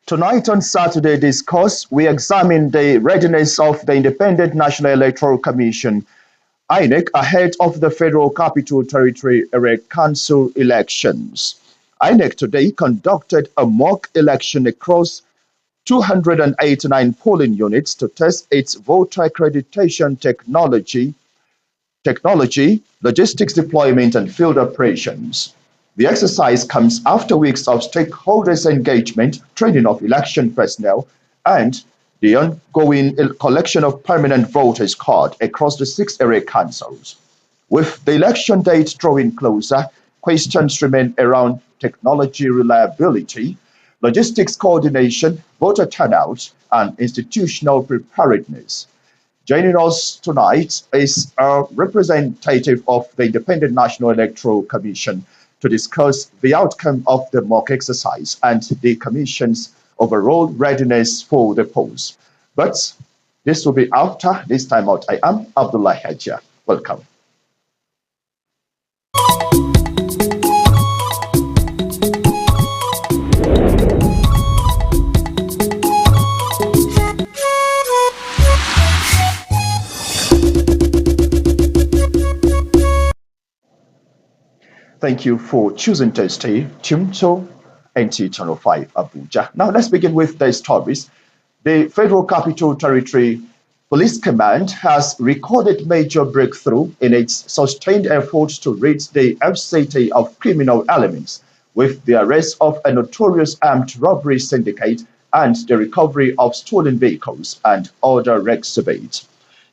Tonight on Saturday Discourse, we examine the readiness of the Independent National Electoral Commission (INEC) ahead of the Federal Capital Territory Area Council elections. INEC today conducted a mock election across 289 polling units to test its voter accreditation technology, logistics deployment, and field operations. The exercise comes after weeks of stakeholders' engagement, training of election personnel, and the ongoing collection of permanent voters' cards across the 6 area councils. With the election date drawing closer, questions remain around technology reliability, logistics coordination, voter turnout, and institutional preparedness. Joining us tonight is a representative of the Independent National Electoral Commission to discuss the outcome of the mock exercise and the Commission's overall readiness for the polls. But this will be after this time out. I am Abdullah Hajia. Welcome. Thank you for choosing to stay tuned to NT Channel 5 Abuja. Now let's begin with the stories. The Federal Capital Territory Police Command has recorded major breakthrough in its sustained efforts to rid the FCT of criminal elements with the arrest of a notorious armed robbery syndicate and the recovery of stolen vehicles and other exhibits.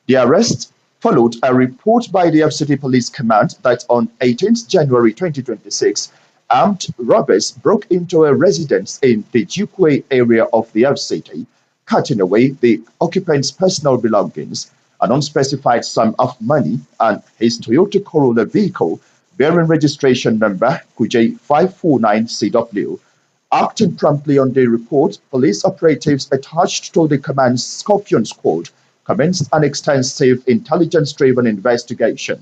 The arrest followed a report by the FCT Police Command that on 18th January 2026, armed robbers broke into a residence in the Jukwe area of the FCT, cutting away the occupant's personal belongings, an unspecified sum of money, and his Toyota Corolla vehicle bearing registration number QJ549CW. Acting promptly on the report, police operatives attached to the command's Scorpion Squad commenced an extensive intelligence-driven investigation.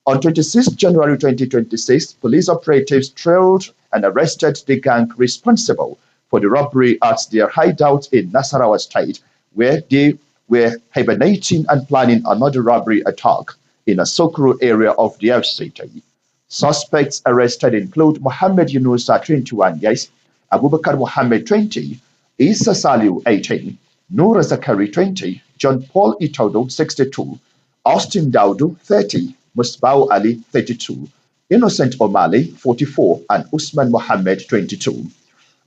On 26 January 2026, police operatives trailed and arrested the gang responsible for the robbery at their hideout in Nasarawa State, where they were hibernating and planning another robbery attack in a Sokoro area of the FCT. Suspects arrested include Mohammed Yunusa, 21 years, Abubakar Mohammed, 20, Isa Saliu, 18, Noura Zakari, 20, John Paul Itodo, 62, Austin Daudu, 30, Musbau Ali, 32, Innocent Omali, 44, and Usman Mohammed, 22.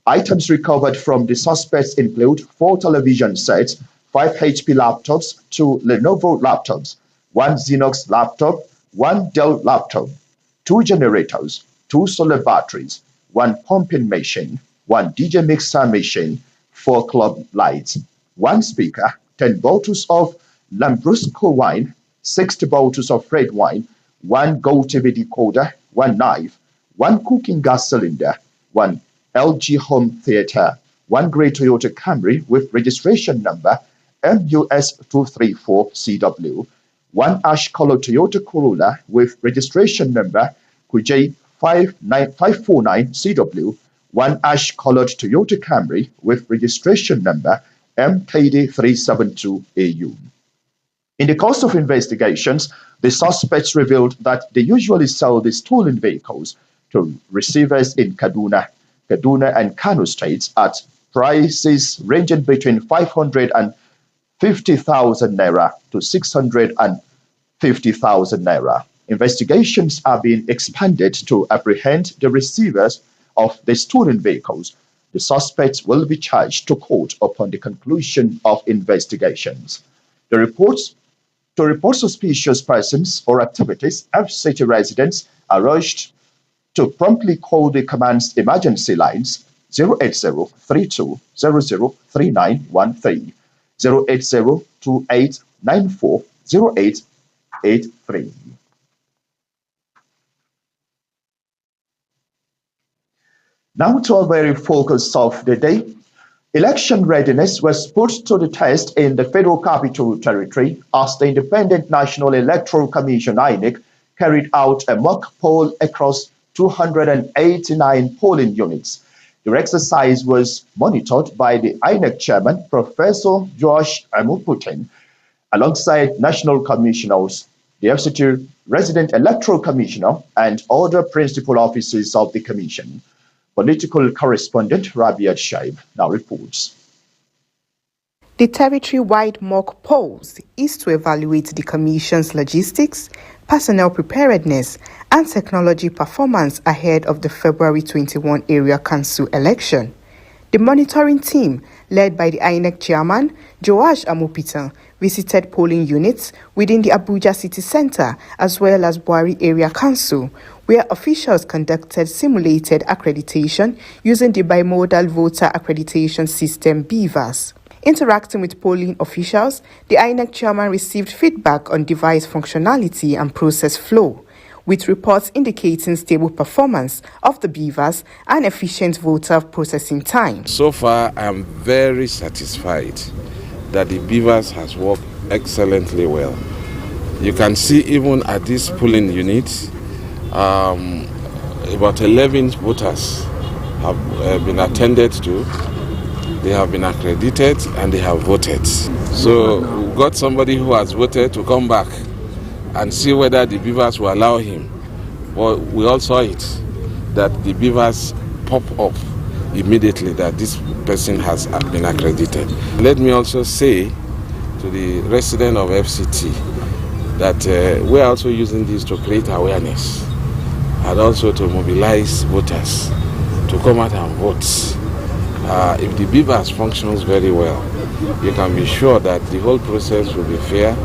Items recovered from the suspects include 4 television sets, 5 HP laptops, 2 Lenovo laptops, 1 Xerox laptop, 1 Dell laptop, 2 generators, 2 solar batteries, 1 pumping machine, 1 DJ mixer machine, 4 club lights, 1 speaker, 10 bottles of Lambrusco wine, 60 bottles of red wine, 1 Go TV decoder, 1 knife, 1 cooking gas cylinder, 1 LG home theater, 1 grey Toyota Camry with registration number MUS234CW, 1 ash-colored Toyota Corolla with registration number QJ549CW, 1 ash-colored Toyota Camry with registration number MKD372AU. In the course of investigations, the suspects revealed that they usually sell the stolen vehicles to receivers in Kaduna and Kano states at prices ranging between 550,000 naira to 650,000 naira. Investigations are being expanded to apprehend the receivers of the stolen vehicles. The suspects will be charged to court upon the conclusion of investigations. To report suspicious persons or activities, FCT residents are urged to promptly call the command's emergency lines 080-3200-3913, 080-2894-0883. Now to our very focus of the day. Election readiness was put to the test in the Federal Capital Territory as the Independent National Electoral Commission (INEC) carried out a mock poll across 289 polling units. The The exercise was monitored by the INEC chairman, Professor Josh Amuputin, alongside national commissioners, the FCT resident electoral commissioner, and other principal officers of the commission. Political correspondent Rabiat Shaib now reports. The territory-wide mock polls is to evaluate the Commission's logistics, personnel preparedness, and technology performance ahead of the February 21 Area Council election. The monitoring team, led by the INEC chairman, Joash Amupitan, visited polling units within the Abuja city centre as well as Buhari Area Council, where officials conducted simulated accreditation using the bimodal voter accreditation system BVAS. Interacting with polling officials, the INEC chairman received feedback on device functionality and process flow, with reports indicating stable performance of the BVAS and efficient voter processing time. So far, I am very satisfied that the BVAS has worked excellently well. You can see even at this polling unit, about 11 voters have been attended to. They have been accredited and they have voted. So we've got somebody who has voted to come back and see whether the BVAS will allow him. Well, we all saw it, that the BVAS pop up immediately that this person has been accredited. Let me also say to the resident of FCT that we're also using this to create awareness and also to mobilize voters to come out and vote. If the BVAS functions very well, you can be sure that the whole process will be fair,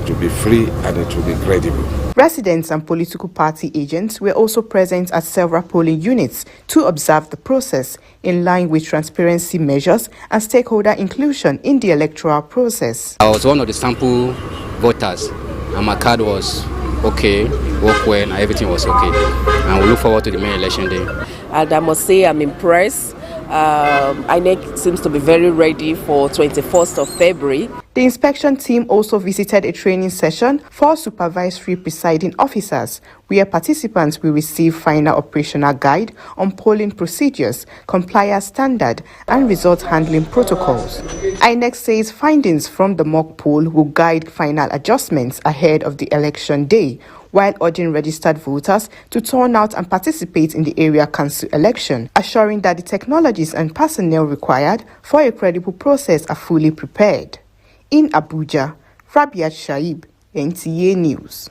it will be free, and it will be credible. Residents and political party agents were also present at several polling units to observe the process in line with transparency measures and stakeholder inclusion in the electoral process. I was one of the sample voters and my card was okay, worked well, and everything was okay. And we look forward to the main election day. And I must say I'm impressed. INEC seems to be very ready for 21st of February. The inspection team also visited a training session for supervisory presiding officers, where participants will receive final operational guide on polling procedures, compliance standard, and result handling protocols. INEC says findings from the mock poll will guide final adjustments ahead of the election day, while urging registered voters to turn out and participate in the area council election, assuring that the technologies and personnel required for a credible process are fully prepared. In Abuja, Rabiat Shaib, NTA News.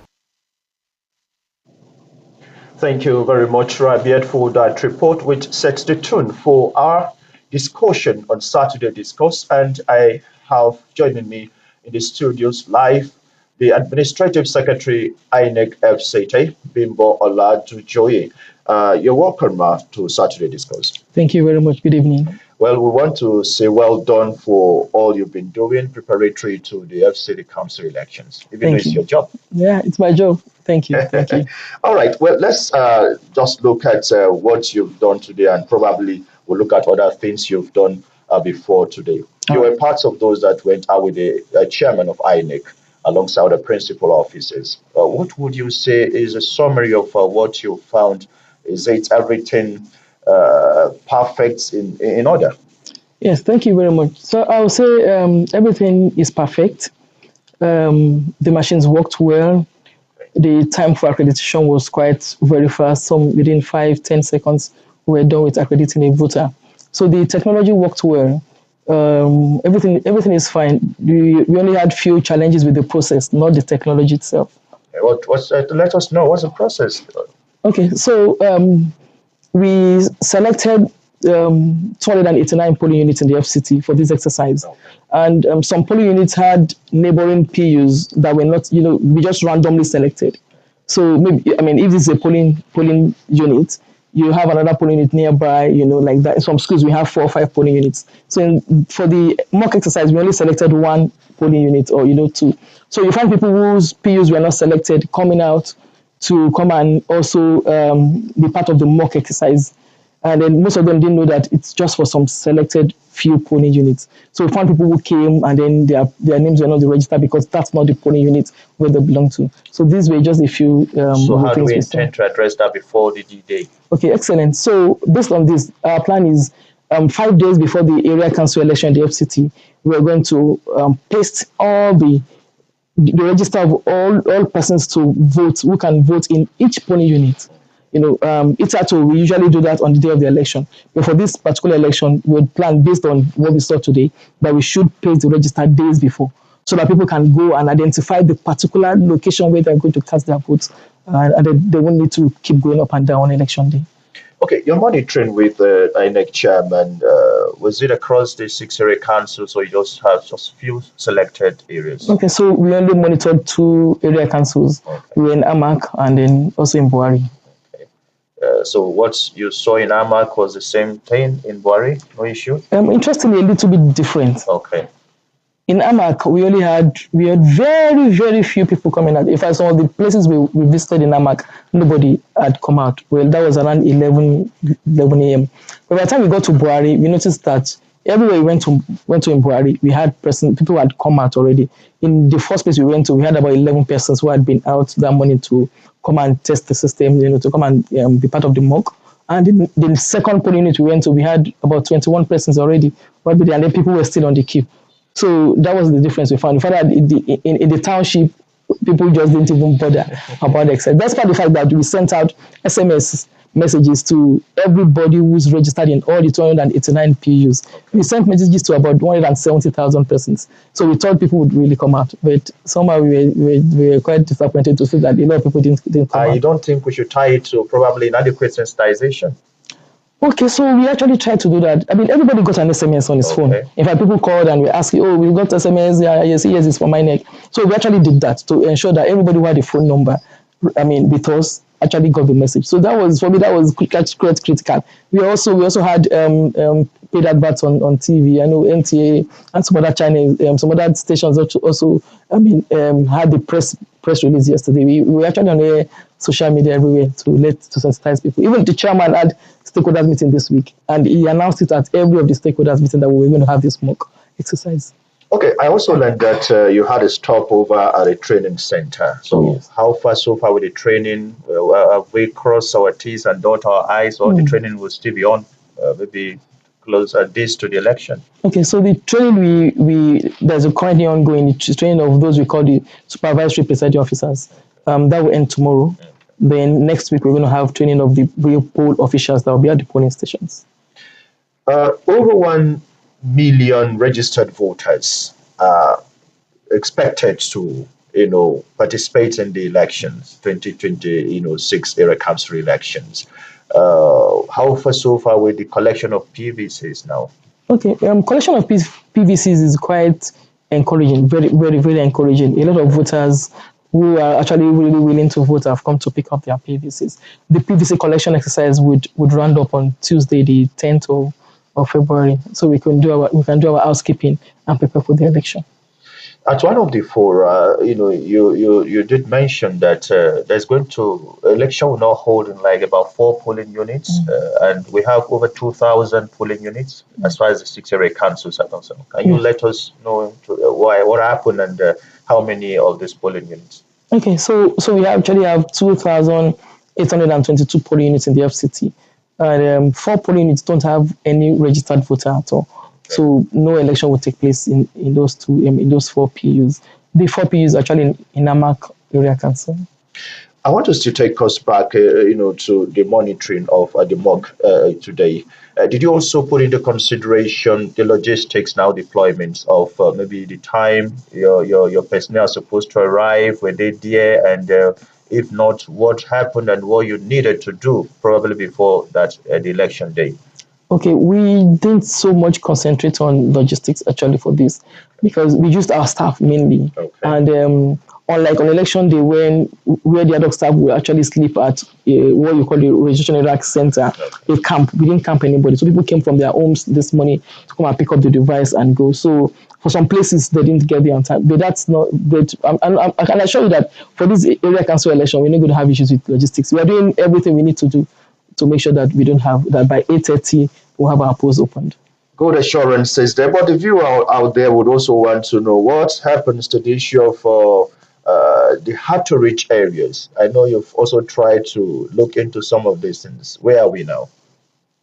Thank you very much, Rabiat, for that report, which sets the tone for our discussion on Saturday Discourse. And I have joining me in the studios live the Administrative Secretary, INEC FCT, Bimbo Olajujoye. You're welcome to Saturday Discourse. Thank you very much. Good evening. Well, we want to say well done for all you've been doing preparatory to the FCT Council elections, even though it's your job. Yeah, it's my job. Thank you. Thank you. All right. Well, let's just look at what you've done today, and probably we'll look at other things you've done before today. You were part of those that went out with the chairman of INEC alongside the principal officers. What would you say is a summary of what you found? Is it everything perfect in order? Yes, thank you very much. So I would say everything is perfect. The machines worked well. The time for accreditation was quite very fast. Some within 5-10 seconds, we were done with accrediting a voter. So the technology worked well. Everything is fine. We only had few challenges with the process, not the technology itself. Let us know what's the process. Okay, so we selected 289 polling units in the FCT for this exercise, and some polling units had neighboring PUs that were not, we just randomly selected. So maybe, if this is a polling unit, you have another polling unit nearby, like that. In some schools, we have 4 or 5 polling units. So for the mock exercise, we only selected 1 polling unit or, 2. So you find people whose PUs were not selected coming out to come and also be part of the mock exercise. And then most of them didn't know that it's just for some selected few polling units. So we found people who came and then their names were not registered because that's not the polling unit where they belong to. So these were just a few so how do we intend to address that before the D-Day? Okay, excellent. So based on this, our plan is 5 days before the area council election in the FCT, we are going to paste all the register of all persons to vote who can vote in each polling unit. It's actually we usually do that on the day of the election. But for this particular election, we plan based on what we saw today that we should paste the register days before, so that people can go and identify the particular location where they're going to cast their votes, and they won't need to keep going up and down on election day. Okay, you're monitoring with the INEC chairman. Was it across the 6 area councils, or you just have just few selected areas? Okay, so we only monitored 2 area councils. Okay. We were in Amak and then also in Buhari. So what you saw in Amak was the same thing in Buhari? No issue? Interestingly, a little bit different. Okay. In Amak, we had very, very few people coming out. In fact, some of the places we visited in Amak, nobody had come out. Well, that was around 11 a.m. But by the time we got to Buhari, we noticed that everywhere we went to in Buhari, we had people who had come out already. In the first place we went to, we had about 11 persons who had been out that morning to come and test the system, to come and be part of the mock. And in the second polling unit we went to, we had about 21 persons already, and then people were still on the queue. So that was the difference we found. We found that in the township, people just didn't even bother about the exercise. Despite the fact that we sent out SMS messages to everybody who's registered in all the 289 PUs. We sent messages to about 170,000 persons. So we thought people would really come out. But somehow we were quite disappointed to see that a lot of people didn't come out. You don't think we should tie it to probably inadequate sensitization? Okay, so we actually tried to do that. I mean, everybody got an SMS on his phone. In fact, people called and we asked, we got SMS, yes, it's for my neck. So we actually did that to ensure that everybody who had a phone number, with us, actually got the message. So that was, for me, that was quite critical. We also had paid adverts on TV. I know NTA and some other channels, some other stations also had the press release yesterday. We were actually on the social media everywhere to sensitize people. Even the chairman had stakeholders meeting this week, and he announced it at every of the stakeholders meeting that we were going to have this mock exercise. Okay, I also learned that you had a stopover at a training center. So yes. How far so far with the training? Have we crossed our T's and dot our I's, or the training will still be on, maybe close at this to the election? Okay, so the training there's a currently ongoing training of those we call the supervisory presiding officers. That will end tomorrow. Okay. Then next week we're going to have training of the real poll officials that will be at the polling stations. Over 1 million registered voters are expected to, participate in the elections, 2026 area council elections. How far so far with the collection of PVCs now? Okay, collection of PVCs is quite encouraging, very, very, very encouraging. A lot of voters who are actually really willing to vote have come to pick up their PVCs. The PVC collection exercise would round up on Tuesday, the 10th of February, so we can do our housekeeping and prepare for the election. At one of the four, you did mention that election will not hold in like about 4 polling units, and we have over 2,000 polling units as far as the 6 area councils are concerned. Can you let us know what happened and how many of these polling units? Okay, so we actually have 2,822 polling units in the FCT. And 4 polling units don't have any registered voter at all. Okay. So no election will take place in those 4 PUs. The 4 PUs actually in Amak area council. I want us to take us back, to the monitoring of the mock today. Did you also put into consideration the logistics now, deployments of maybe the time your personnel are supposed to arrive, were they there, and if not, what happened and what you needed to do probably before that the election day? Okay, we didn't so much concentrate on logistics actually for this because we used our staff mainly. Okay. And unlike on election day where the ad hoc staff will actually sleep at what you call the registration area center, a camp. We didn't camp anybody. So people came from their homes this morning to come and pick up the device and go. So for some places, they didn't get there on time. But that's not good. I can assure you that for this area council election, we're not going to have issues with logistics. We are doing everything we need to do to make sure that we don't have that by 8:30 we'll have our polls opened. Good assurances there. But the viewer out there would also want to know what happens to the issue of the hard to reach areas. I know you've also tried to look into some of these things. Where are we now?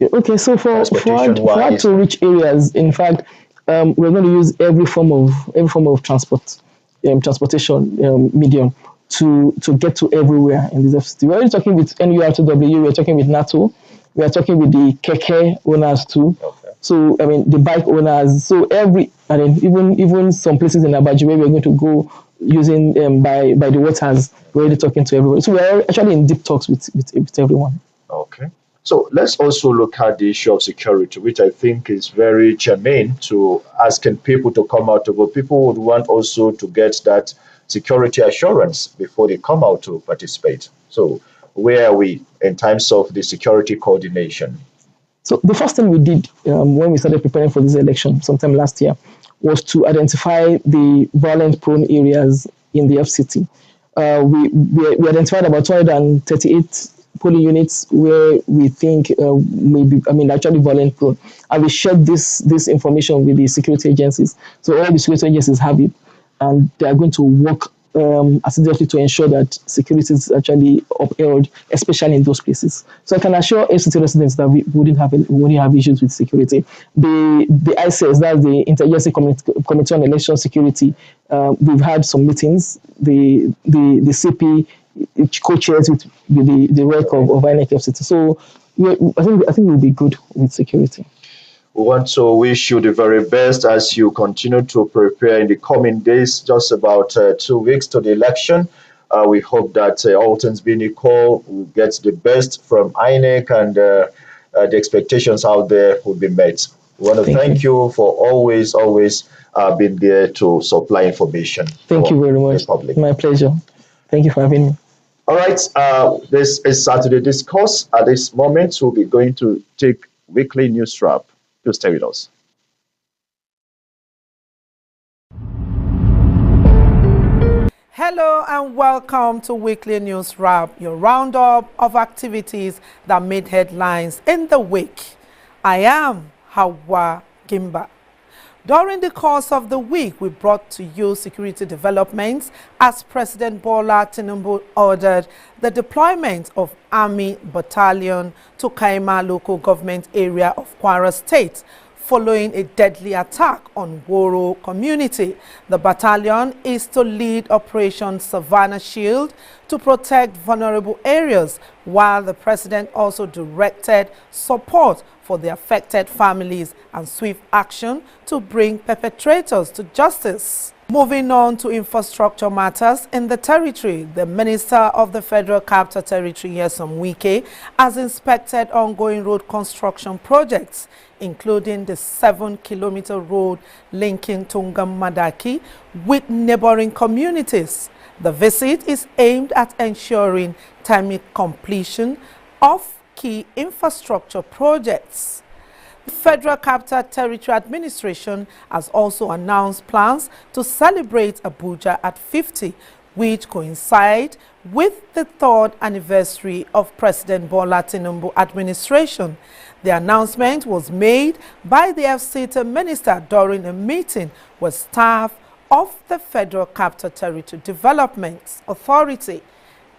Okay, so for us transportation-wise? to reach areas, in fact, we're going to use every form of transportation medium to get to everywhere in this FCT. We're already talking with NURTW, we're talking with NATO, we're talking with the keke owners too. Okay. So I mean the bike owners. So even some places in Abuja where we're going to go using by the waters, we're already talking to everyone. So we're actually in deep talks with everyone. Okay. So let's also look at the issue of security, which I think is very germane to asking people to come out to vote. People would want also to get that security assurance before they come out to participate. So where are we in terms of the security coordination? So the first thing we did when we started preparing for this election sometime last year was to identify the violent prone areas in the FCT. We identified about 238 polling units where we think actually violent prone, and we shared this information with the security agencies. So all the security agencies have it, and they are going to work assiduously to ensure that security is actually upheld, especially in those places. So I can assure FCT residents that we wouldn't have issues with security. The ICS, that's the Interagency Committee on Election Security, we've had some meetings. The CP co-chairs with the work of INEC FCT. So I think we'll be good with security. We want to wish you the very best as you continue to prepare in the coming days, just about 2 weeks to the election. We hope that all things being equal, we get the best from INEC and the expectations out there will be met. We want to thank you for always being there to supply information. Thank you very much. My pleasure. Thank you for having me. All right. This is Saturday Discourse. At this moment, we'll be going to take weekly news wrap. To stay with us. Hello and welcome to Weekly News Wrap, your roundup of activities that made headlines in the week. I am Hawa Gimba. During the course of the week, we brought to you security developments as President Bola Tinubu ordered the deployment of Army Battalion to Kaima local government area of Kwara State following a deadly attack on Woro community. The battalion is to lead Operation Savannah Shield to protect vulnerable areas, while the president also directed support for the affected families and swift action to bring perpetrators to justice. Moving on to infrastructure matters in the territory, the Minister of the Federal Capital Territory, Nyesom Wike, has inspected ongoing road construction projects, including the 7-kilometer road linking Tungam Madaki with neighboring communities. The visit is aimed at ensuring timely completion of key infrastructure projects. The Federal Capital Territory Administration has also announced plans to celebrate Abuja at 50, which coincide with the 3rd anniversary of President Bola Tinubu administration. The announcement was made by the FCT Minister during a meeting with staff of the Federal Capital Territory Development Authority.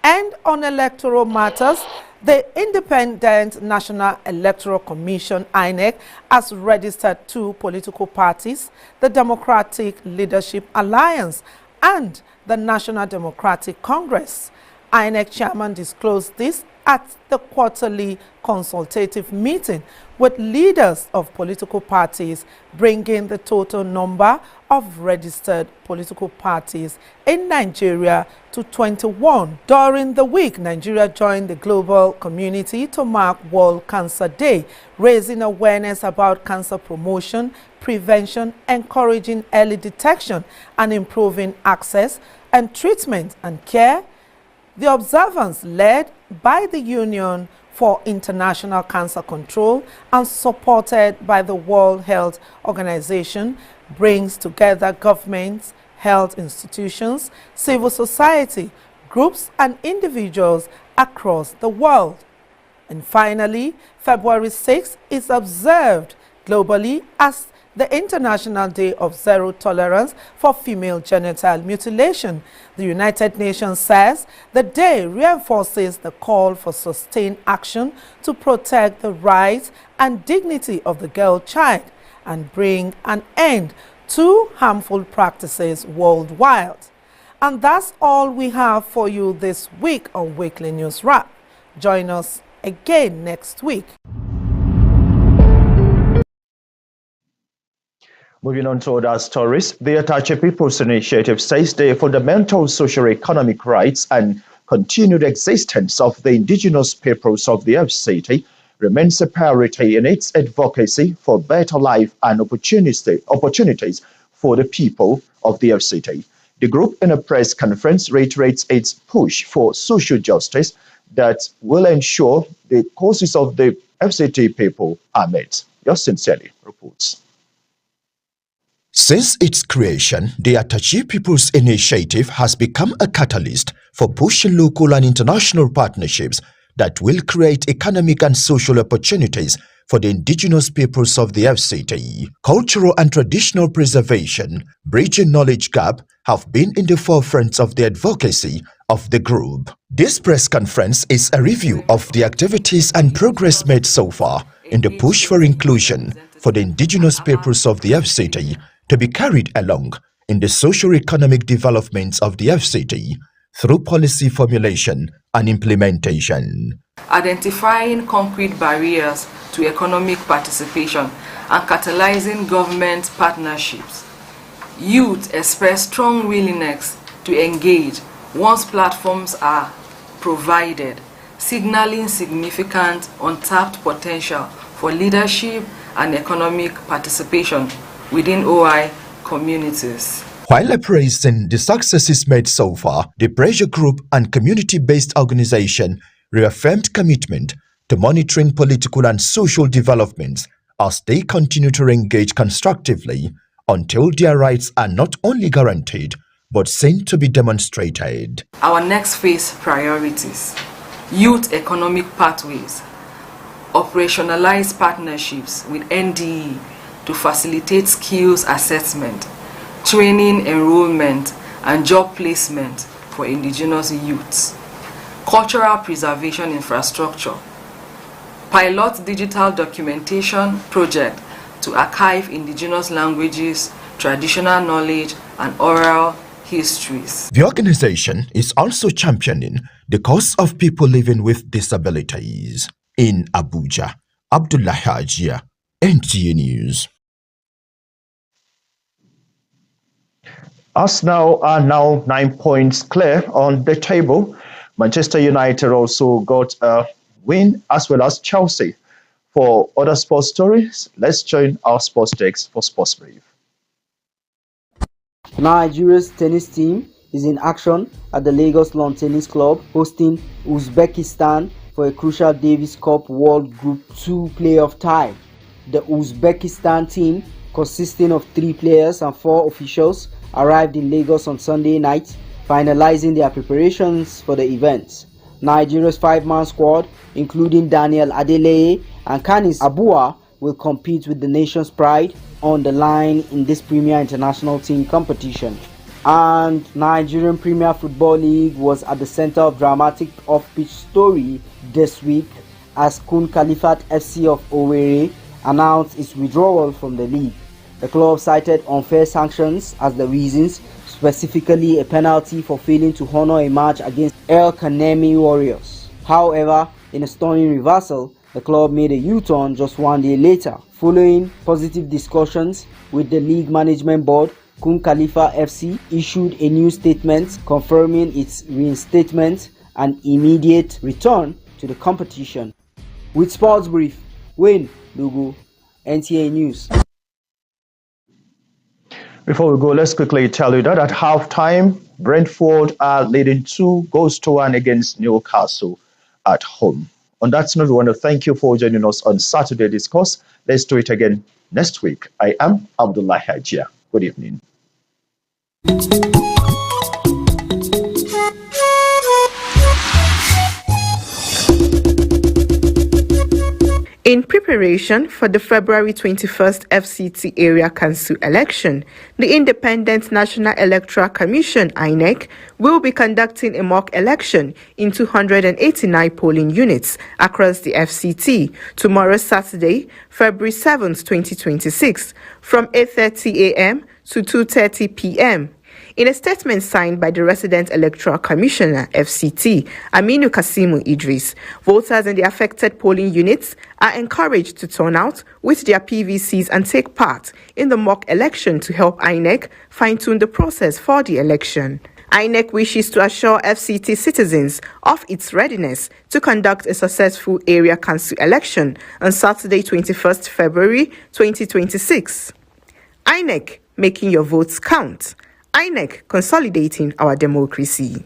And on electoral matters, the Independent National Electoral Commission, INEC, has registered 2 political parties, the Democratic Leadership Alliance and the National Democratic Congress. INEC chairman disclosed this at the quarterly consultative meeting with leaders of political parties, bringing the total number of registered political parties in Nigeria to 21. During the week, Nigeria joined the global community to mark World Cancer Day, raising awareness about cancer promotion, prevention, encouraging early detection, and improving access and treatment and care. The observance, led by the Union for International Cancer Control and supported by the World Health Organization, brings together governments, health institutions, civil society, groups and individuals across the world. And finally, February 6th is observed globally as the International Day of Zero Tolerance for Female Genital Mutilation. The United Nations says the day reinforces the call for sustained action to protect the rights and dignity of the girl child and bring an end to harmful practices worldwide. And that's all we have for you this week on Weekly News Wrap. Join us again next week. Moving on to other stories, the Atache People's Initiative says the fundamental socio-economic rights and continued existence of the indigenous peoples of the FCT remains a priority in its advocacy for better life and opportunities for the people of the FCT. The group in a press conference reiterates its push for social justice that will ensure the causes of the FCT people are met. Yours sincerely reports. Since its creation, the Atache People's Initiative has become a catalyst for pushing local and international partnerships that will create economic and social opportunities for the indigenous peoples of the FCT. Cultural and traditional preservation, bridging knowledge gap, have been in the forefront of the advocacy of the group. This press conference is a review of the activities and progress made so far in the push for inclusion for the indigenous peoples of the FCT to be carried along in the socio-economic developments of the FCT through policy formulation and implementation. Identifying concrete barriers to economic participation and catalyzing government partnerships. Youth express strong willingness to engage once platforms are provided, signaling significant untapped potential for leadership and economic participation within OI communities. While appraising the successes made so far, the pressure group and community-based organization reaffirmed commitment to monitoring political and social developments as they continue to engage constructively until their rights are not only guaranteed but seen to be demonstrated. Our next phase priorities: youth economic pathways, operationalize partnerships with NDE to facilitate skills assessment, training, enrollment, and job placement for indigenous youths, cultural preservation infrastructure, pilot digital documentation project to archive indigenous languages, traditional knowledge, and oral histories. The organization is also championing the cause of people living with disabilities. In Abuja, Abdullah Hajia, NTA News. Arsenal are now 9 points clear on the table. Manchester United also got a win, as well as Chelsea. For other sports stories, let's join our sports desk for Sports Brief. Nigeria's tennis team is in action at the Lagos Lawn Tennis Club, hosting Uzbekistan for a crucial Davis Cup World Group 2 playoff tie. The Uzbekistan team, consisting of 3 players and 4 officials, arrived in Lagos on Sunday night, finalizing their preparations for the event. Nigeria's 5-man squad, including Daniel Adeleye and Kanis Abua, will compete with the nation's pride on the line in this premier international team competition. And Nigerian Premier Football League was at the center of dramatic off-pitch story this week as Kun Khalifat FC of Owerri announced its withdrawal from the league. The club cited unfair sanctions as the reasons, specifically a penalty for failing to honor a match against El Kanemi Warriors. However, in a stunning reversal, the club made a U-turn just 1 day later. Following positive discussions with the league management board, Kun Khalifa FC issued a new statement confirming its reinstatement and immediate return to the competition. With Sports Brief, Wayne Lugu, NTA News. Before we go, let's quickly tell you that at halftime, Brentford are leading 2-1 against Newcastle at home. On that note, we want to thank you for joining us on Saturday Discourse. Let's do it again next week. I am Abdullah Hajia. Good evening. In preparation preparation for the February 21st FCT Area Council election, the Independent National Electoral Commission (INEC) will be conducting a mock election in 289 polling units across the FCT tomorrow, Saturday, February 7th, 2026, from 8:30 a.m. to 2:30 p.m. In a statement signed by the Resident Electoral Commissioner, FCT, Aminu Kasimu Idris, voters in the affected polling units are encouraged to turn out with their PVCs and take part in the mock election to help INEC fine-tune the process for the election. INEC wishes to assure FCT citizens of its readiness to conduct a successful area council election on Saturday, 21st February 2026. INEC, making your votes count. INEC, consolidating our democracy.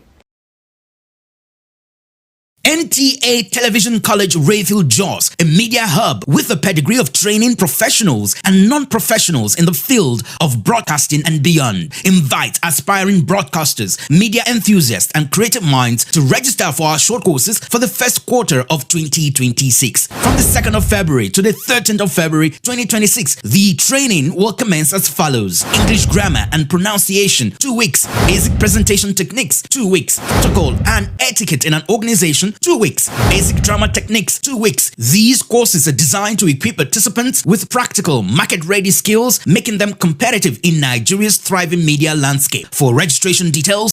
NTA Television College Rayfield Jos, a media hub with a pedigree of training professionals and non-professionals in the field of broadcasting and beyond, invites aspiring broadcasters, media enthusiasts, and creative minds to register for our short courses for the first quarter of 2026. From the 2nd of February to the 13th of February 2026, the training will commence as follows: English grammar and pronunciation, 2 weeks; basic presentation techniques, 2 weeks; protocol and etiquette in an organization, 2 weeks; basic drama techniques, 2 weeks. These courses are designed to equip participants with practical, market-ready skills, making them competitive in Nigeria's thriving media landscape. For registration details,